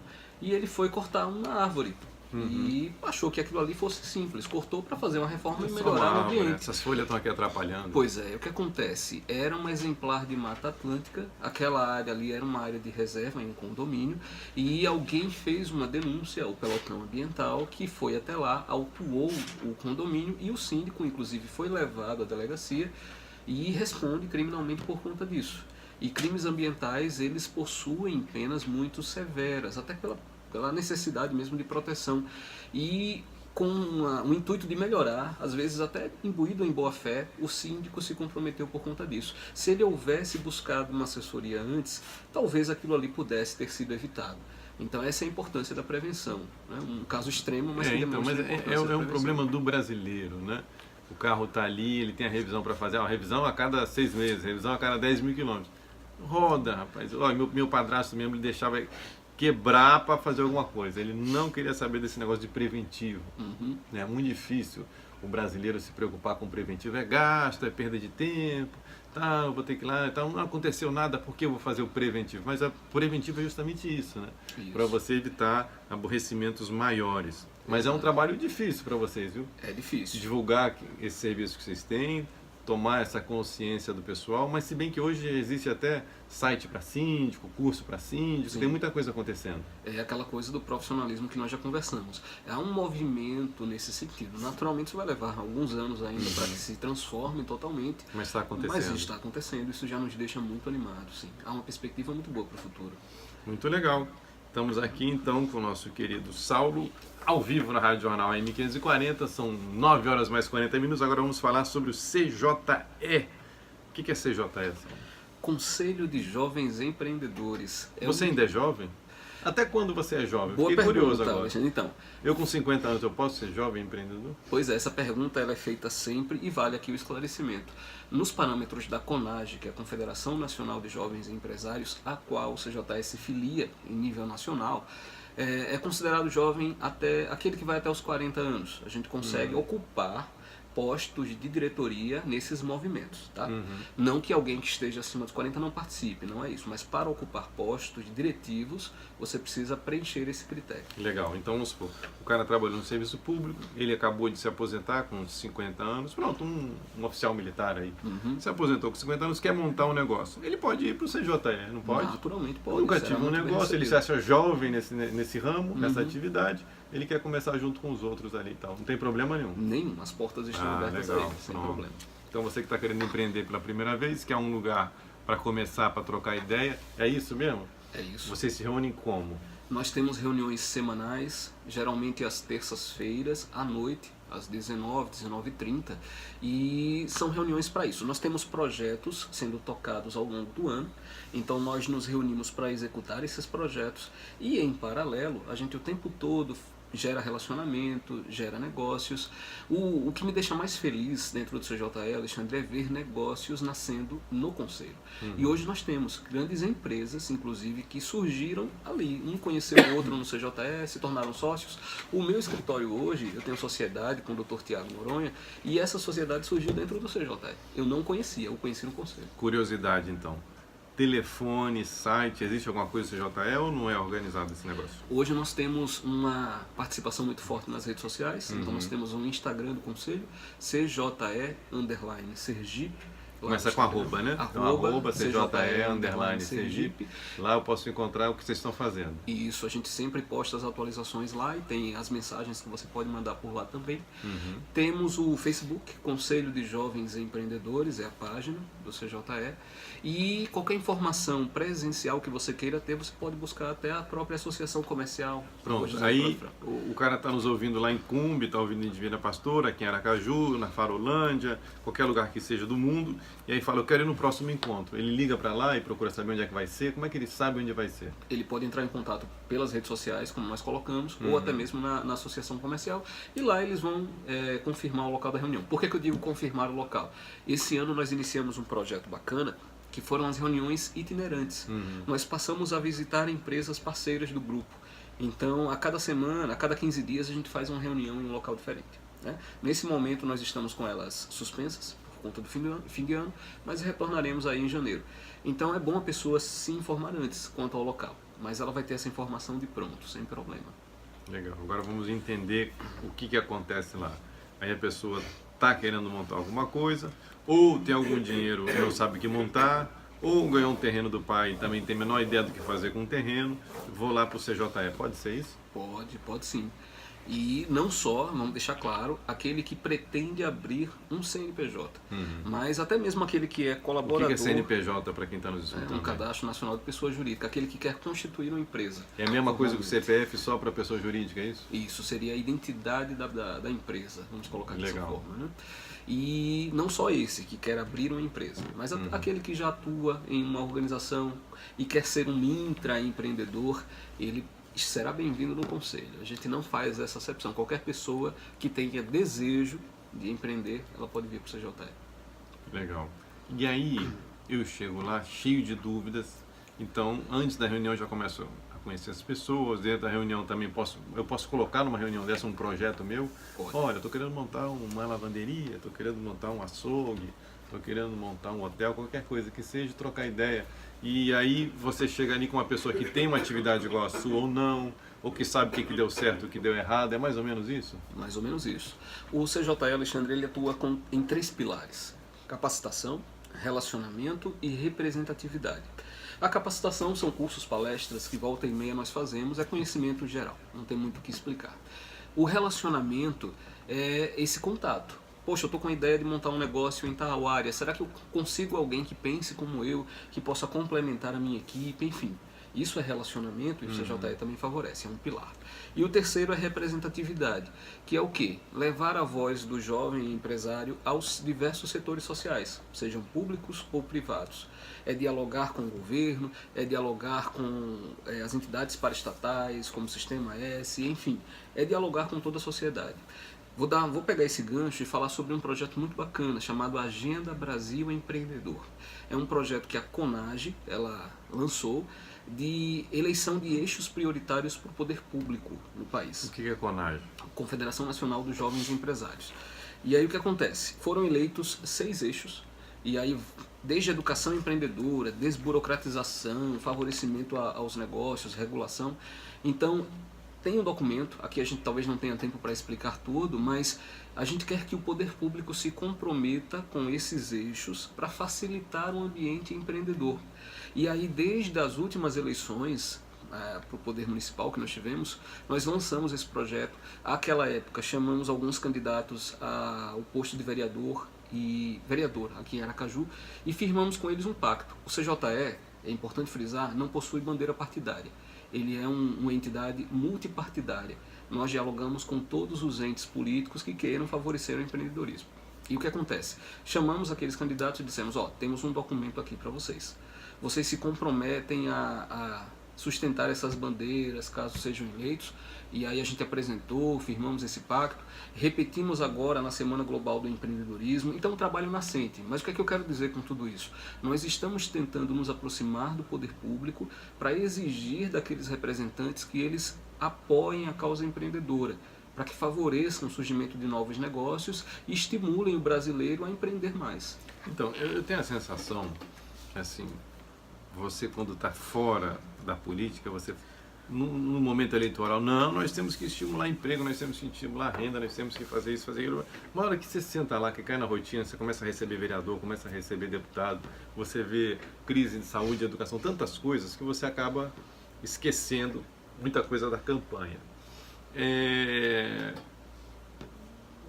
e ele foi cortar uma árvore. E achou que aquilo ali fosse simples, cortou para fazer uma reforma e melhorar o ambiente. Essas folhas estão aqui atrapalhando. Pois é, o que acontece? Era um exemplar de Mata Atlântica, aquela área ali era uma área de reserva em um condomínio, e alguém fez uma denúncia ao pelotão ambiental que foi até lá, autuou o condomínio e o síndico, inclusive, foi levado à delegacia e responde criminalmente por conta disso. E crimes ambientais, eles possuem penas muito severas, até pela necessidade mesmo de proteção e com o intuito de melhorar, às vezes até imbuído em boa fé, o síndico se comprometeu por conta disso. Se ele houvesse buscado uma assessoria antes, talvez aquilo ali pudesse ter sido evitado. Então essa é a importância da prevenção, né? Um caso extremo, mas que demonstra a importância da prevenção. Um problema do brasileiro, né? O carro está ali, ele tem a revisão para fazer, uma revisão a cada 6 meses, revisão a cada 10 mil quilômetros. Roda, rapaz. Olha, meu padrasto mesmo, ele deixava quebrar para fazer alguma coisa. Ele não queria saber desse negócio de preventivo. É muito difícil o brasileiro se preocupar com preventivo. É gasto, é perda de tempo, tá, eu vou ter que ir lá, então não aconteceu nada, por que eu vou fazer o preventivo? Mas o preventivo é justamente isso, né? Para você evitar aborrecimentos maiores. Mas é um trabalho difícil para vocês, viu? É difícil. Divulgar esse serviço que vocês têm, tomar essa consciência do pessoal, mas se bem que hoje existe até site para síndico, curso para síndico, tem muita coisa acontecendo. É aquela coisa do profissionalismo que nós já conversamos. Há um movimento nesse sentido. Naturalmente isso vai levar alguns anos ainda para que se transforme totalmente. Mas está acontecendo. Mas está acontecendo, isso já nos deixa muito animados, sim. Há uma perspectiva muito boa para o futuro. Muito legal. Estamos aqui então com o nosso querido Saulo, ao vivo na Rádio Jornal AM 540, são 9 horas mais 40 minutos, agora vamos falar sobre o CJE. O que é CJE, Saulo? Conselho de Jovens Empreendedores. Você ainda é jovem? Até quando você é jovem? Boa Fiquei pergunta, curioso agora. Alexandre. Então, eu com 50 anos, eu posso ser jovem empreendedor? Pois é, essa pergunta ela é feita sempre e vale aqui o esclarecimento. Nos parâmetros da CONAGE, que é a Confederação Nacional de Jovens Empresários, a qual o CJE se filia em nível nacional, é considerado jovem até aquele que vai até os 40 anos. A gente consegue ocupar postos de diretoria nesses movimentos, tá? Não que alguém que esteja acima dos 40 não participe, não é isso, mas para ocupar postos diretivos, você precisa preencher esse critério. Legal, então vamos supor, o cara trabalhou no serviço público, ele acabou de se aposentar com 50 anos, pronto, um oficial militar aí, se aposentou com 50 anos, quer montar um negócio, ele pode ir para o CJE, não pode? Naturalmente pode. Eu nunca tive um negócio, ele se acha jovem nesse ramo, nessa atividade, ele quer começar junto com os outros ali e tal. Não tem problema nenhum. Nenhum, as portas estão abertas legal, a ele, sem problema. Então você que está querendo empreender pela primeira vez, quer um lugar para começar, para trocar ideia, é isso mesmo? É isso. Vocês se reúnem como? Nós temos reuniões semanais, geralmente às terças-feiras, à noite, às 19, 19h30, e são reuniões para isso. Nós temos projetos sendo tocados ao longo do ano, então nós nos reunimos para executar esses projetos e, em paralelo, a gente o tempo todo gera relacionamento, gera negócios. O que me deixa mais feliz dentro do CJE, Alexandre, é ver negócios nascendo no Conselho. E hoje nós temos grandes empresas, inclusive, que surgiram ali. Um conheceu o outro no CJE, se tornaram sócios. O meu escritório hoje, eu tenho sociedade com o Dr. Tiago Noronha, e essa sociedade surgiu dentro do CJE. Eu não conhecia, eu conheci no Conselho. Curiosidade, então. Telefone, site, existe alguma coisa do CJE ou não é organizado esse negócio? Hoje nós temos uma participação muito forte nas redes sociais, então nós temos um Instagram do Conselho, CJE_Sergipe. Começa com arroba, né? Então, arroba CJE_Sergipe. Lá eu posso encontrar o que vocês estão fazendo. Isso, a gente sempre posta as atualizações lá e tem as mensagens que você pode mandar por lá também. Temos o Facebook, Conselho de Jovens Empreendedores, é a página do CJE. E qualquer informação presencial que você queira ter, você pode buscar até a própria associação comercial. Pronto, aí o cara está nos ouvindo lá em Cumbi, está ouvindo em Divina Pastora, aqui em Aracaju, na Farolândia, qualquer lugar que seja do mundo, e aí fala, eu quero ir no próximo encontro. Ele liga para lá e procura saber onde é que vai ser. Como é que ele sabe onde vai ser? Ele pode entrar em contato pelas redes sociais, como nós colocamos, ou até mesmo na associação comercial, e lá eles vão confirmar o local da reunião. Por que eu digo confirmar o local? Esse ano nós iniciamos um projeto bacana, que foram as reuniões itinerantes. Nós passamos a visitar empresas parceiras do grupo. Então, a cada semana, a cada 15 dias, a gente faz uma reunião em um local diferente, né? Nesse momento, nós estamos com elas suspensas, por conta do fim de ano, mas retornaremos aí em janeiro. Então, é bom a pessoa se informar antes quanto ao local, mas ela vai ter essa informação de pronto, sem problema. Legal. Agora vamos entender o que acontece lá. Aí a pessoa está querendo montar alguma coisa, ou tem algum dinheiro e não sabe o que montar, ou ganhou um terreno do pai e também tem a menor ideia do que fazer com o terreno, vou lá para o CJE. Pode ser isso? Pode sim. E não só, vamos deixar claro, aquele que pretende abrir um CNPJ, mas até mesmo aquele que é colaborador. O que é CNPJ para quem está nos escutando? É um cadastro nacional de pessoa jurídica, aquele que quer constituir uma empresa. É a mesma coisa que o CPF só para pessoa jurídica, é isso? Isso, seria a identidade da empresa, vamos colocar dessa Legal. forma, né? E não só esse que quer abrir uma empresa, mas aquele que já atua em uma organização e quer ser um intraempreendedor, ele será bem-vindo no Conselho. A gente não faz essa acepção. Qualquer pessoa que tenha desejo de empreender, ela pode vir para o CJE. Legal. E aí eu chego lá cheio de dúvidas, então antes da reunião eu já começo a conhecer as pessoas, dentro da reunião também eu posso colocar numa reunião dessa um projeto meu. Pode. Olha, eu estou querendo montar uma lavanderia, estou querendo montar um açougue, estou querendo montar um hotel, qualquer coisa que seja, trocar ideia. E aí você chega ali com uma pessoa que tem uma atividade igual a sua ou não, ou que sabe o que deu certo, o que deu errado, é mais ou menos isso? Mais ou menos isso. O CJE, Alexandre, ele atua em 3 pilares: capacitação, relacionamento e representatividade. A capacitação são cursos, palestras que volta e meia nós fazemos, é conhecimento geral, não tem muito o que explicar. O relacionamento é esse contato. Poxa, eu estou com a ideia de montar um negócio em tal área, será que eu consigo alguém que pense como eu, que possa complementar a minha equipe, enfim. Isso é relacionamento e o CJE também favorece, é um pilar. E o terceiro é representatividade, que é o quê? Levar a voz do jovem empresário aos diversos setores sociais, sejam públicos ou privados. É dialogar com o governo, é dialogar com as entidades paraestatais, como o Sistema S, enfim, é dialogar com toda a sociedade. Vou pegar esse gancho e falar sobre um projeto muito bacana chamado Agenda Brasil Empreendedor. É um projeto que a CONAGE ela lançou de eleição de eixos prioritários para o poder público no país. O que é CONAGE? Confederação Nacional dos Jovens Empresários. E aí o que acontece? Foram eleitos 6 eixos, e aí desde educação empreendedora, desburocratização, favorecimento aos negócios, regulação. Então, tem um documento, aqui a gente talvez não tenha tempo para explicar tudo, mas a gente quer que o poder público se comprometa com esses eixos para facilitar o ambiente empreendedor. E aí, desde as últimas eleições para o poder municipal que nós tivemos, nós lançamos esse projeto. Àquela época, chamamos alguns candidatos ao posto de vereador e vereador aqui em Aracaju, e firmamos com eles um pacto. O CJE, é importante frisar, não possui bandeira partidária. Ele é uma entidade multipartidária. Nós dialogamos com todos os entes políticos que queiram favorecer o empreendedorismo. E o que acontece? Chamamos aqueles candidatos e dissemos, temos um documento aqui para vocês. Vocês se comprometem a sustentar essas bandeiras, caso sejam eleitos. E aí a gente apresentou, firmamos esse pacto, repetimos agora na Semana Global do Empreendedorismo. Então, um trabalho nascente. Mas o que é que eu quero dizer com tudo isso? Nós estamos tentando nos aproximar do poder público para exigir daqueles representantes que eles apoiem a causa empreendedora, para que favoreçam o surgimento de novos negócios e estimulem o brasileiro a empreender mais. Então, eu tenho a sensação, assim, você quando está fora da política, você no momento eleitoral, não, nós temos que estimular emprego, nós temos que estimular renda, nós temos que fazer isso, fazer aquilo. Uma hora que você senta lá, que cai na rotina, você começa a receber vereador, começa a receber deputado, você vê crise de saúde, educação, tantas coisas que você acaba esquecendo muita coisa da campanha.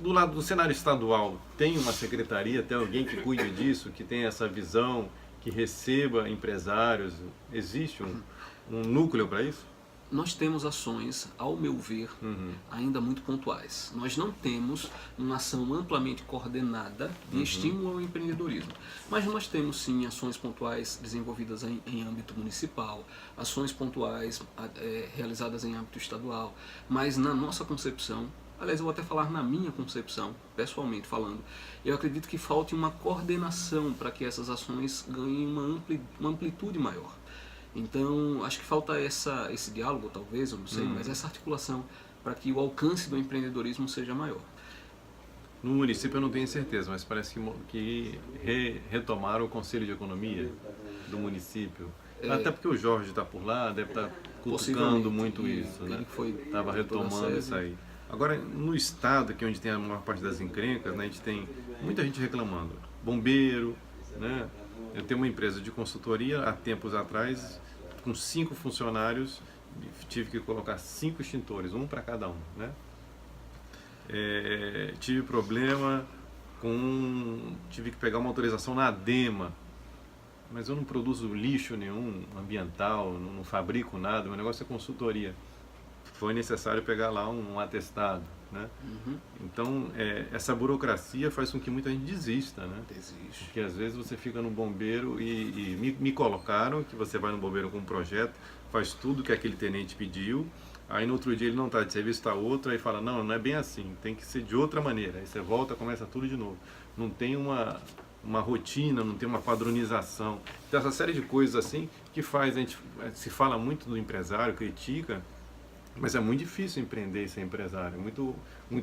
Do lado do cenário estadual, tem uma secretaria, tem alguém que cuide disso, que tenha essa visão, que receba empresários? Existe um núcleo para isso? Nós temos ações, ao meu ver, ainda muito pontuais. Nós não temos uma ação amplamente coordenada de estímulo ao empreendedorismo. Mas nós temos sim ações pontuais desenvolvidas em âmbito municipal, ações pontuais realizadas em âmbito estadual. Mas na nossa concepção, aliás, eu vou até falar na minha concepção, pessoalmente falando, eu acredito que falte uma coordenação para que essas ações ganhem uma amplitude maior. Então, acho que falta esse diálogo, talvez, eu não sei, mas essa articulação para que o alcance do empreendedorismo seja maior. No município eu não tenho certeza, mas parece que retomaram o Conselho de Economia do município. Até porque o Jorge está por lá, deve estar cutucando muito isso, né? Estava retomando isso aí. Agora, no estado, que é onde tem a maior parte das encrencas, né, a gente tem muita gente reclamando. Bombeiro, né? Eu tenho uma empresa de consultoria, há tempos atrás, com 5 funcionários, tive que colocar 5 extintores, um para cada um, né? Tive problema tive que pegar uma autorização na ADEMA, mas eu não produzo lixo nenhum ambiental, não fabrico nada, meu negócio é consultoria. Foi necessário pegar lá um atestado, né? Então, essa burocracia faz com que muita gente desista, né? Desiste. Porque às vezes você fica no bombeiro e me colocaram que você vai no bombeiro com um projeto, faz tudo que aquele tenente pediu, aí no outro dia ele não está de serviço, está outro, aí fala, não é bem assim, tem que ser de outra maneira. Aí você volta, começa tudo de novo. Não tem uma rotina, não tem uma padronização. Então, essa série de coisas assim que faz, a gente se fala muito do empresário, critica, mas é muito difícil empreender e ser empresário, muito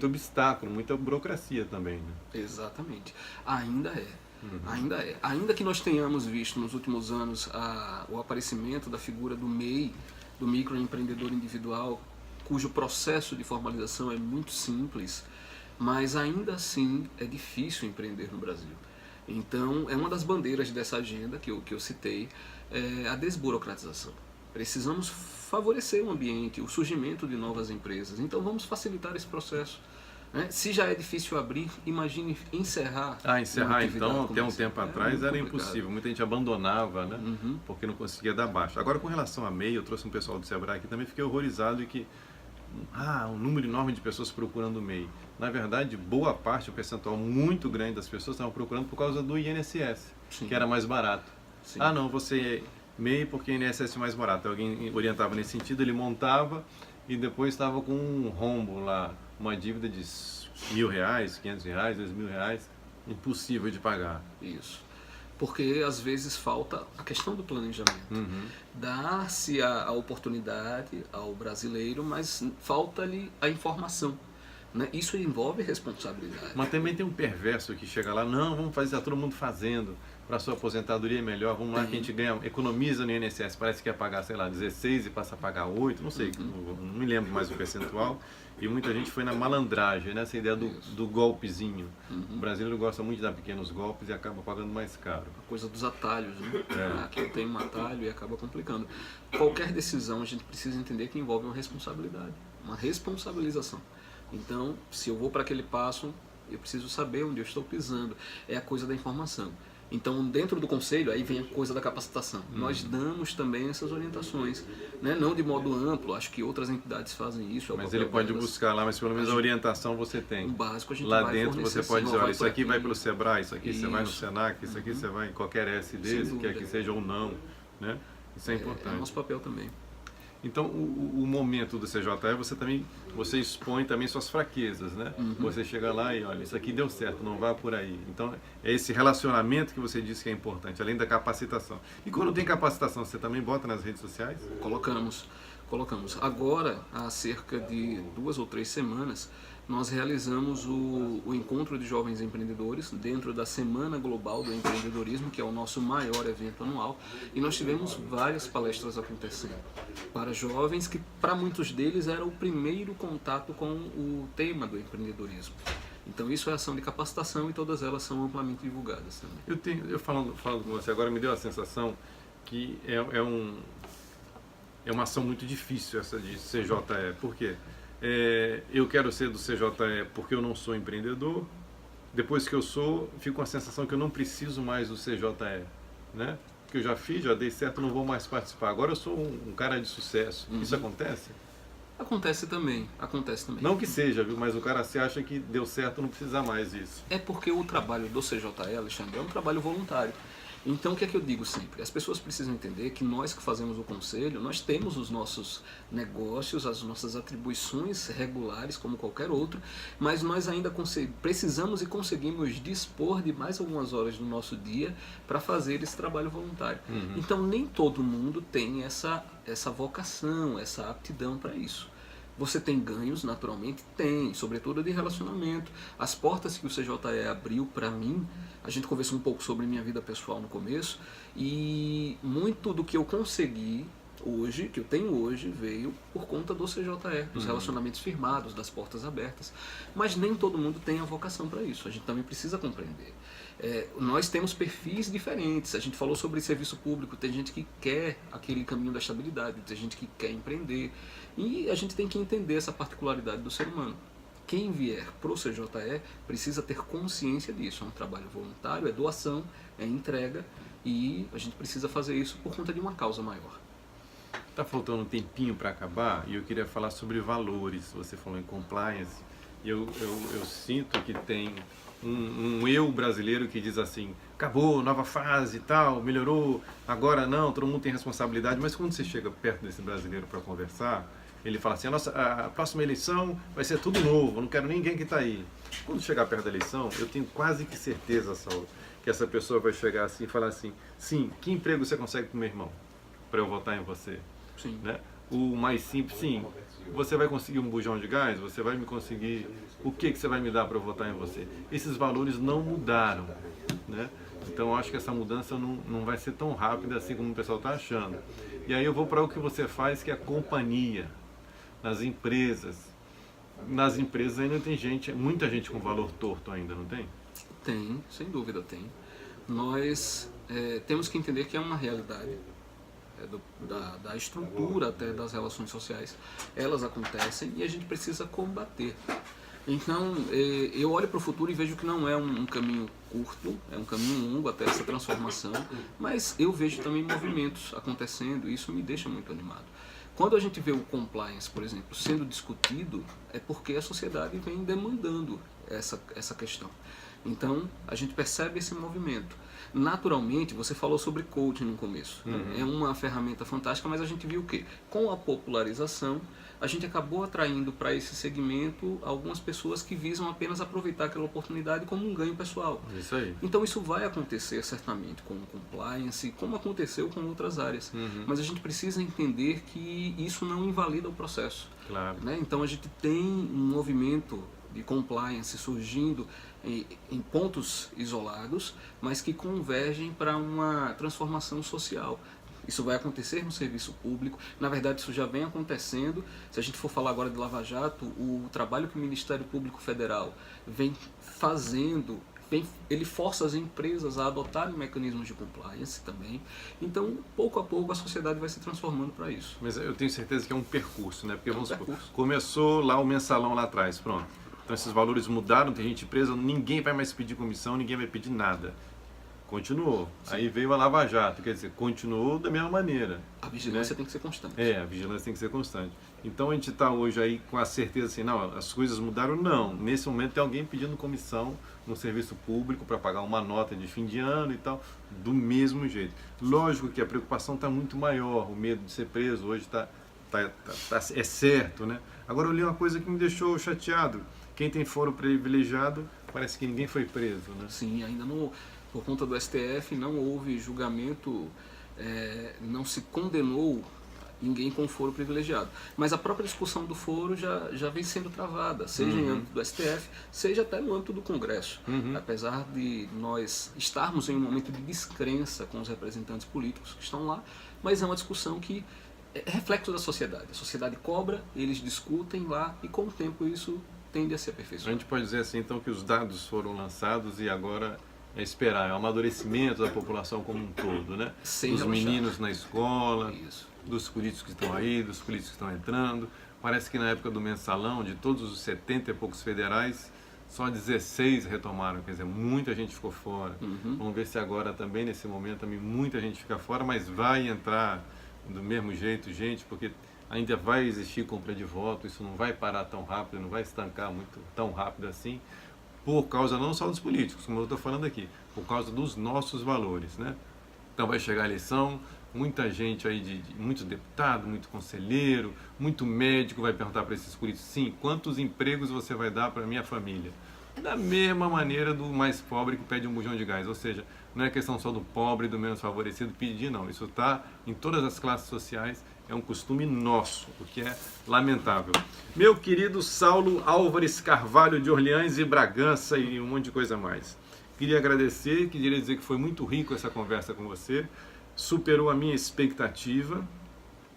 obstáculo, muita burocracia também, né? Exatamente. Ainda é. Ainda que nós tenhamos visto nos últimos anos o aparecimento da figura do MEI, do microempreendedor individual, cujo processo de formalização é muito simples, mas ainda assim é difícil empreender no Brasil. Então, é uma das bandeiras dessa agenda que eu citei, a desburocratização. Precisamos favorecer o ambiente, o surgimento de novas empresas. Então vamos facilitar esse processo. Né? Se já é difícil abrir, imagine encerrar. Encerrar então, até um tempo atrás era impossível. Muita gente abandonava, né? Porque não conseguia dar baixa. Agora, com relação a MEI, eu trouxe um pessoal do Sebrae aqui, também fiquei horrorizado que um número enorme de pessoas procurando MEI. Na verdade, boa parte, um percentual muito grande das pessoas estavam procurando por causa do INSS, que era mais barato. Sim. Não, você MEI porque INSS é mais barato. Alguém orientava nesse sentido, ele montava e depois estava com um rombo lá, uma dívida de R$1.000, R$500, R$2.000, impossível de pagar. Isso. Porque às vezes falta a questão do planejamento. Dá-se a oportunidade ao brasileiro, mas falta-lhe a informação. Né? Isso envolve responsabilidade. Mas também tem um perverso que chega lá, não, vamos fazer, está todo mundo fazendo, para a sua aposentadoria é melhor, vamos lá que a gente ganha, economiza no INSS, parece que ia pagar, sei lá, 16 e passa a pagar 8, não sei, não me lembro mais o percentual, e muita gente foi na malandragem, nessa ideia do golpezinho. O brasileiro gosta muito de dar pequenos golpes e acaba pagando mais caro. A coisa dos atalhos, né? Aqui eu tenho um atalho e acaba complicando. Qualquer decisão a gente precisa entender que envolve uma responsabilidade, uma responsabilização. Então, se eu vou para aquele passo, eu preciso saber onde eu estou pisando. É a coisa da informação. Então, dentro do conselho, aí vem a coisa da capacitação. Nós damos também essas orientações, né? Não de modo amplo, acho que outras entidades fazem isso. Mas ele pode buscar lá, mas pelo menos a orientação você tem. O básico a gente lá vai dentro fornecer, você pode dizer, olha, isso aqui vai pelo Sebrae, isso aqui isso. Você vai no Senac, isso aqui você vai em qualquer SD, quer que seja ou não. Né? Isso é importante. É nosso papel também. Então, o momento do CJE, você expõe também suas fraquezas, né? Você chega lá e olha, isso aqui deu certo, não vá por aí. Então, é esse relacionamento que você disse que é importante, além da capacitação. E quando tem capacitação, você também bota nas redes sociais? Colocamos. Agora, há cerca de 2 ou 3 semanas, nós realizamos o Encontro de Jovens Empreendedores dentro da Semana Global do Empreendedorismo, que é o nosso maior evento anual, e nós tivemos várias palestras acontecendo para jovens que, para muitos deles, era o primeiro contato com o tema do empreendedorismo. Então isso é ação de capacitação e todas elas são amplamente divulgadas também. Eu falando com você agora, me deu a sensação que é uma ação muito difícil essa de CJE. Por quê? Eu quero ser do CJE porque eu não sou empreendedor. Depois que eu sou, fico com a sensação que eu não preciso mais do CJE, né? Que eu já fiz, já dei certo, não vou mais participar. Agora eu sou um cara de sucesso. Isso acontece? Acontece também. Não que seja, viu? Mas o cara se acha que deu certo, não precisa mais disso. É porque o trabalho do CJE, Alexandre, é um trabalho voluntário. Então, o que é que eu digo sempre? As pessoas precisam entender que nós que fazemos o conselho, nós temos os nossos negócios, as nossas atribuições regulares, como qualquer outro, mas nós ainda precisamos e conseguimos dispor de mais algumas horas do nosso dia para fazer esse trabalho voluntário. Então, nem todo mundo tem essa vocação, essa aptidão para isso. Você tem ganhos, naturalmente? Tem, sobretudo de relacionamento. As portas que o CJE abriu para mim, a gente conversou um pouco sobre minha vida pessoal no começo, e muito do que eu consegui hoje, que eu tenho hoje, veio por conta do CJE, dos relacionamentos firmados, das portas abertas. Mas nem todo mundo tem a vocação para isso, a gente também precisa compreender. Nós temos perfis diferentes, a gente falou sobre serviço público, tem gente que quer aquele caminho da estabilidade, tem gente que quer empreender, e a gente tem que entender essa particularidade do ser humano. Quem vier para o CJE precisa ter consciência disso, é um trabalho voluntário, é doação, é entrega, e a gente precisa fazer isso por conta de uma causa maior. Está faltando um tempinho para acabar e eu queria falar sobre valores. Você falou em compliance e eu sinto que tem um eu brasileiro que diz assim, acabou, nova fase e tal, melhorou, agora não, todo mundo tem responsabilidade, mas quando você chega perto desse brasileiro para conversar, ele fala assim, a próxima eleição vai ser tudo novo, eu não quero ninguém que está aí. Quando chegar perto da eleição, eu tenho quase que certeza, Saulo, que essa pessoa vai chegar assim e falar assim, sim, que emprego você consegue para o meu irmão, para eu votar em você? Sim. Né? O mais simples, sim, você vai conseguir um bujão de gás, você vai me conseguir, o que você vai me dar para eu votar em você? Esses valores não mudaram, né? Então eu acho que essa mudança não vai ser tão rápida assim como o pessoal está achando. E aí eu vou para o que você faz, que é a companhia, nas empresas. Nas empresas ainda tem muita gente com valor torto ainda, não tem? Tem, sem dúvida tem. Nós temos que entender que é uma realidade. Da estrutura até das relações sociais, elas acontecem e a gente precisa combater. Então, eu olho para o futuro e vejo que não é um caminho curto, é um caminho longo até essa transformação, mas eu vejo também movimentos acontecendo e isso me deixa muito animado. Quando a gente vê o compliance, por exemplo, sendo discutido, é porque a sociedade vem demandando essa questão. Então, a gente percebe esse movimento. Naturalmente, você falou sobre coaching no começo. É uma ferramenta fantástica, mas a gente viu o quê? Com a popularização, a gente acabou atraindo para esse segmento algumas pessoas que visam apenas aproveitar aquela oportunidade como um ganho pessoal. Isso aí. Então isso vai acontecer certamente com o compliance, como aconteceu com outras áreas. Mas a gente precisa entender que isso não invalida o processo. Claro. Né? Então a gente tem um movimento de compliance surgindo em pontos isolados, mas que convergem para uma transformação social. Isso vai acontecer no serviço público, na verdade isso já vem acontecendo. Se a gente for falar agora de Lava Jato, o trabalho que o Ministério Público Federal vem fazendo, ele força as empresas a adotarem mecanismos de compliance também. Então, pouco a pouco, a sociedade vai se transformando para isso. Mas eu tenho certeza que é um percurso, né? Porque vamos supor, começou lá o mensalão lá atrás, pronto. Então esses valores mudaram, tem gente presa, ninguém vai mais pedir comissão, ninguém vai pedir nada. Continuou. Sim. Aí veio a Lava Jato, quer dizer, continuou da mesma maneira. A vigilância tem que ser constante. A vigilância tem que ser constante. Então a gente está hoje aí com a certeza assim, não, as coisas mudaram, não. Nesse momento tem alguém pedindo comissão no serviço público para pagar uma nota de fim de ano e tal, do mesmo jeito. Lógico que a preocupação está muito maior, o medo de ser preso hoje é certo, né? Agora eu li uma coisa que me deixou chateado. Quem tem foro privilegiado, parece que ninguém foi preso, né? Sim, ainda não... Por conta do STF, não houve julgamento, não se condenou ninguém com foro privilegiado. Mas a própria discussão do foro já vem sendo travada, seja em âmbito do STF, seja até no âmbito do Congresso. Apesar de nós estarmos em um momento de descrença com os representantes políticos que estão lá, mas é uma discussão que é reflexo da sociedade. A sociedade cobra, eles discutem lá e com o tempo isso tende a se aperfeiçoar. A gente pode dizer assim então que os dados foram lançados e agora... É esperar, é o amadurecimento da população como um todo, né? Dos meninos na escola, dos políticos que estão aí, dos políticos que estão entrando. Parece que na época do mensalão, de todos os 70 e poucos federais, só 16 retomaram, quer dizer, muita gente ficou fora. Vamos ver se agora também, nesse momento, também muita gente fica fora, mas vai entrar do mesmo jeito, gente, porque ainda vai existir compra de voto, isso não vai parar tão rápido, não vai estancar muito tão rápido assim. Por causa não só dos políticos, como eu estou falando aqui, por causa dos nossos valores, né? Então vai chegar a eleição, muita gente aí, muito deputado, muito conselheiro, muito médico vai perguntar para esses políticos, sim, quantos empregos você vai dar para a minha família? Da mesma maneira do mais pobre que pede um bujão de gás, ou seja, não é questão só do pobre e do menos favorecido pedir, não, isso está em todas as classes sociais. É um costume nosso, o que é lamentável. Meu querido Saulo Álvares Carvalho de Orleans e Bragança e um monte de coisa mais. Queria agradecer, queria dizer que foi muito rico essa conversa com você. Superou a minha expectativa.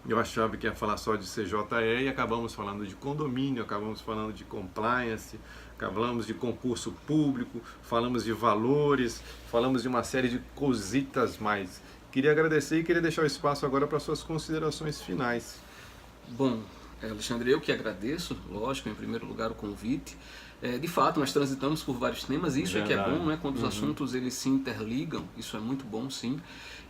Eu achava que ia falar só de CJE e acabamos falando de condomínio, acabamos falando de compliance, acabamos de concurso público, falamos de valores, falamos de uma série de cositas mais. Queria agradecer e queria deixar o espaço agora para suas considerações finais. Bom, Alexandre, eu que agradeço, lógico, em primeiro lugar o convite. De fato, nós transitamos por vários temas, isso é que é bom, né? Quando os assuntos eles se interligam, isso é muito bom, sim.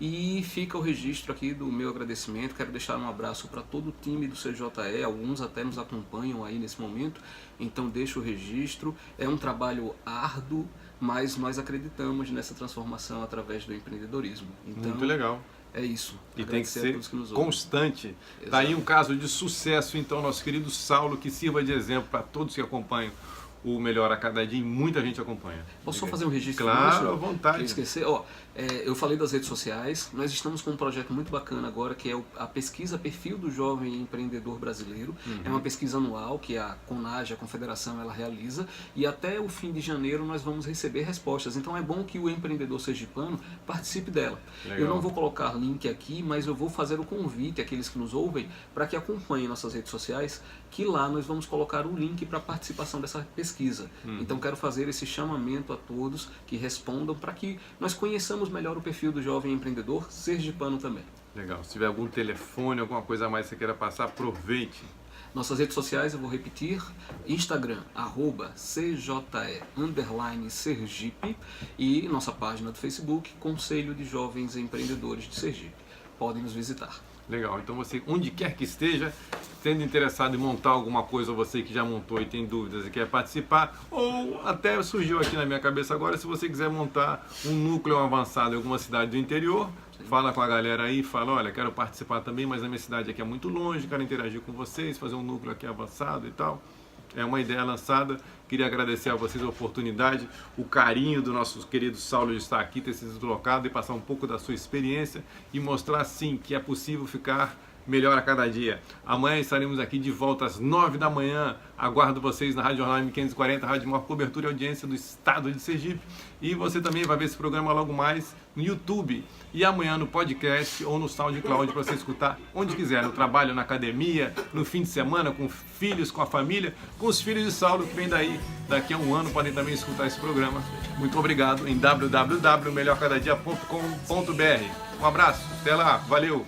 E fica o registro aqui do meu agradecimento, quero deixar um abraço para todo o time do CJE, alguns até nos acompanham aí nesse momento, então deixo o registro, é um trabalho árduo, mas nós acreditamos nessa transformação através do empreendedorismo. Então, muito legal. É isso. E tem que ser constante. Está aí um caso de sucesso, então, nosso querido Saulo, que sirva de exemplo para todos que acompanham o Melhor a Cada Dia, e muita gente acompanha. Posso só fazer um registro? Claro, à vontade. Eu esqueci. Eu falei das redes sociais, nós estamos com um projeto muito bacana agora, que é a pesquisa Perfil do Jovem Empreendedor Brasileiro. É uma pesquisa anual que a CONAGE, a Confederação, ela realiza, e até o fim de janeiro nós vamos receber respostas. Então é bom que o empreendedor sergipano participe dela. Legal. Eu não vou colocar link aqui, mas eu vou fazer o convite àqueles que nos ouvem para que acompanhem nossas redes sociais, que lá nós vamos colocar o link para a participação dessa pesquisa. Então quero fazer esse chamamento a todos que respondam para que nós conheçamos melhor o perfil do jovem empreendedor sergipano também. Legal. Se tiver algum telefone, alguma coisa a mais que você queira passar, aproveite. Nossas redes sociais, eu vou repetir, Instagram, @CJE_Sergipe, e nossa página do Facebook, Conselho de Jovens Empreendedores de Sergipe. Podem nos visitar. Legal, então você, onde quer que esteja, tendo interessado em montar alguma coisa, ou você que já montou e tem dúvidas e quer participar, ou até surgiu aqui na minha cabeça agora, se você quiser montar um núcleo avançado em alguma cidade do interior, fala com a galera aí, fala, olha, quero participar também, mas a minha cidade aqui é muito longe, quero interagir com vocês, fazer um núcleo aqui avançado e tal. É uma ideia lançada. Queria agradecer a vocês a oportunidade, o carinho do nosso querido Saulo de estar aqui, ter se deslocado e passar um pouco da sua experiência e mostrar, sim, que é possível ficar melhor a cada dia. Amanhã estaremos aqui de volta às 9 da manhã. Aguardo vocês na Rádio Online 540, Rádio Maior Cobertura e Audiência do Estado de Sergipe. E você também vai ver esse programa logo mais no YouTube e amanhã no podcast ou no SoundCloud para você escutar onde quiser, no trabalho, na academia, no fim de semana, com filhos, com a família, com os filhos de Saulo que vem daí. Daqui a um ano podem também escutar esse programa. Muito obrigado em www.melhorcadadia.com.br. Um abraço, até lá, valeu!